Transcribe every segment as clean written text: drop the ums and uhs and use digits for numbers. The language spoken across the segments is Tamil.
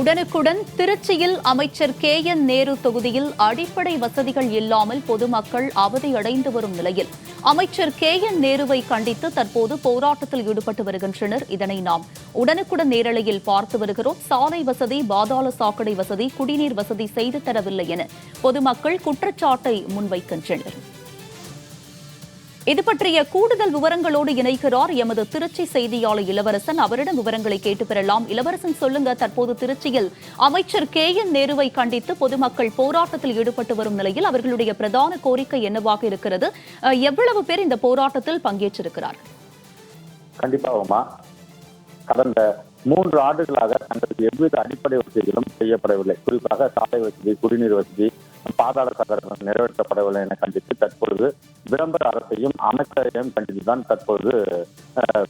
உடனுக்குடன் திருச்சியில் அமைச்சர் KN நேரு தொகுதியில் அடிப்படை வசதிகள் இல்லாமல் பொதுமக்கள் அவதியடைந்து வரும் நிலையில் அமைச்சர் KN நேருவை கண்டித்து தற்போது போராட்டத்தில் ஈடுபட்டு வருகின்றனர். இதனை நாம் உடனுக்குடன் நேரலையில் பார்த்து வருகிறோம். சாலை வசதி, பாதாள சாக்கடை வசதி, குடிநீர் வசதி செய்து தரவில்லை என பொதுமக்கள் குற்றச்சாட்டை முன்வைக்கின்றனர். இது பற்றிய கூடுதல் விவரங்களோடு இணைகிறார் எமது திருச்சி செய்தியாளர் இளவரசன். அவரிடம் விவரங்களை கேட்டு பெறலாம். இளவரசன், சொல்லுங்க, தற்போது திருச்சியில் அமைச்சர் KN நேருவை கண்டித்து பொதுமக்கள் போராட்டத்தில் ஈடுபட்டு வரும் நிலையில் அவர்களுடைய பிரதான கோரிக்கை என்னவாக இருக்கிறது? எவ்வளவு பேர் இந்த போராட்டத்தில் பங்கேற்றிருக்கிறார்? கண்டிப்பாகுமா, கடந்த 3 ஆண்டுகளாக தங்களுக்கு எவ்வித அடிப்படை வசதிகளும் செய்யப்படவில்லை. குறிப்பாக சாலை வசதி, குடிநீர் வசதி, பாதாள சாக்கடை நிறைவேற்றப்படவில்லை என கண்டித்து தற்பொழுது விளம்பர அரசையும் அமைச்சரையும் கண்டித்துதான் தற்போது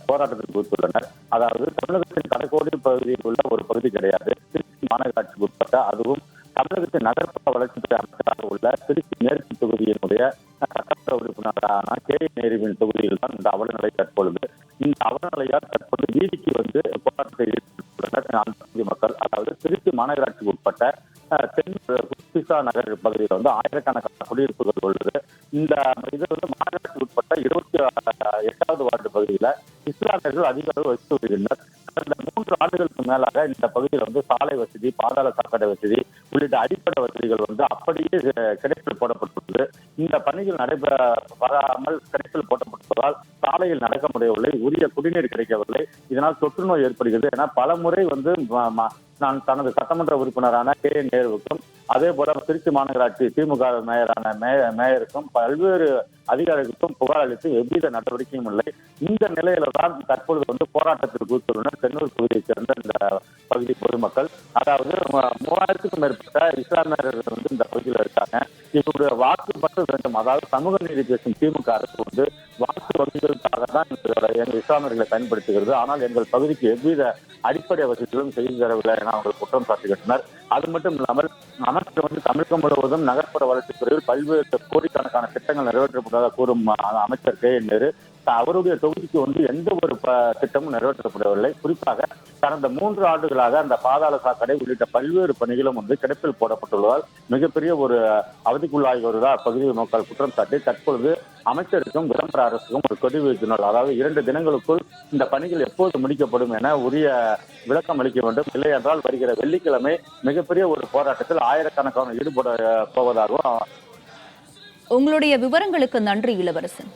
போராட்டத்தில் குறித்துள்ளனர். அதாவது தமிழகத்தின் கடைக்கோடி பகுதியில் உள்ள ஒரு பகுதி கிடையாது, திருச்சி மாநகராட்சிக்கு உட்பட்ட, அதுவும் தமிழகத்தின் நகர்ப்புற வளர்ச்சித்துறை அமைச்சராக உள்ள திருச்சி மேற்கு தொகுதியினுடைய சட்டமன்ற உறுப்பினரான KN நேருவின் தொகுதியில் தான் இந்த அவலநிலை தற்பொழுது. இந்த அவலநிலையால் தற்போது வீதிக்கு வந்து போராட்டத்தை ஈடுபட்டுள்ளனர் மக்கள். அதாவது திருச்சி மாநகராட்சிக்கு உட்பட்ட தென் குஸ்திசா நகர் பகுதியில் வந்து ஆயிரக்கணக்கான குடியிருப்புகள் உள்ளது. இந்த இது வந்து மாநகராட்சிக்கு உட்பட்ட 28வது வார்டு பகுதியில இஸ்லாமியர்கள் அதிக அளவு வசித்து வருகின்றனர். கடந்த 3 ஆண்டுகளுக்கு மேலாக இந்த பகுதியில் வந்து சாலை வசதி, பாதாள சாக்கடை வசதி உள்ளிட்ட அடிப்படை வசதிகள் வந்து அப்படியே கிடைப்பில் போடப்பட்டுள்ளது. இந்த பணிகள் நடைபெறாமல் கிடைப்பில் போடப்பட்டுள்ளதால் சாலையில் நடக்க முடியவில்லை, உரிய குடிநீர் கிடைக்கவில்லை. இதனால் தொற்று நோய் ஏற்படுகிறது என பல முறை வந்து நான் தனது சட்டமன்ற உறுப்பினரான KN நேருவுக்கும் அதே போல திருச்சி மாநகராட்சி திமுக மேயருக்கும் பல்வேறு அதிகாரிகளுக்கும் புகார் அளித்து எவ்வித நடவடிக்கையும் இல்லை. இந்த நிலையில தான் தற்பொழுது வந்து போராட்டத்தில் கூத்துள்ளனர் தென்னூர் பகுதியைச் சேர்ந்த இந்த பகுதி பொதுமக்கள். அதாவது 3000க்கும் மேற்பட்ட இஸ்லாமியர்கள் வந்து இந்த பகுதியில் இருக்காங்க. இவருடைய வாக்கு பற்ற வேண்டும். அதாவது சமூக நீதி பேசும் திமுக அரசு வந்து வாக்கு வங்கிகளுக்காக தான் எங்கள் இஸ்லாமியர்களை பயன்படுத்துகிறது. ஆனால் எங்கள் பகுதிக்கு எவ்வித அடிப்படை வசதிகளும் செய்து தரவில்லை என அவர்கள் குற்றம் சாட்டுகின்றனர். அது மட்டும் இல்லாமல் அமைச்சர் வந்து தமிழகம் முழுவதும் நகர்ப்புற வளர்ச்சித் துறையில் பல்வேறு கோடிக்கணக்கான திட்டங்கள் நிறைவேற்றப்பட்டதாக கூறும் அமைச்சர் KN நேரு அவருடைய தொகுதிக்கு வந்து எந்த ஒரு திட்டமும் நிறைவேற்றப்படவில்லை. குறிப்பாக கடந்த 3 ஆண்டுகளாக அந்த பாதாள சாக்கடை உள்ளிட்ட பல்வேறு பணிகளும் வந்து கிடப்பில் போடப்பட்டுள்ளதால் மிகப்பெரிய ஒரு அவதிக்குள்ளாகி வருவதாக அப்பகுதி மக்கள் குற்றம் சாட்டி தற்பொழுது அமைச்சருக்கும் விளம்பர அரசுக்கும் ஒரு கொடி வைத்துள்ளனர். அதாவது 2 தினங்களுக்குள் இந்த பணிகள் எப்போது முடிக்கப்படும் என உரிய விளக்கம் அளிக்க வேண்டும். இல்லை என்றால் வருகிற வெள்ளிக்கிழமை மிகப்பெரிய ஒரு போராட்டத்தில் ஆயிரக்கணக்கான ஈடுபட போவதாகவும். உங்களுடைய விவரங்களுக்கு நன்றி இளவரசன்.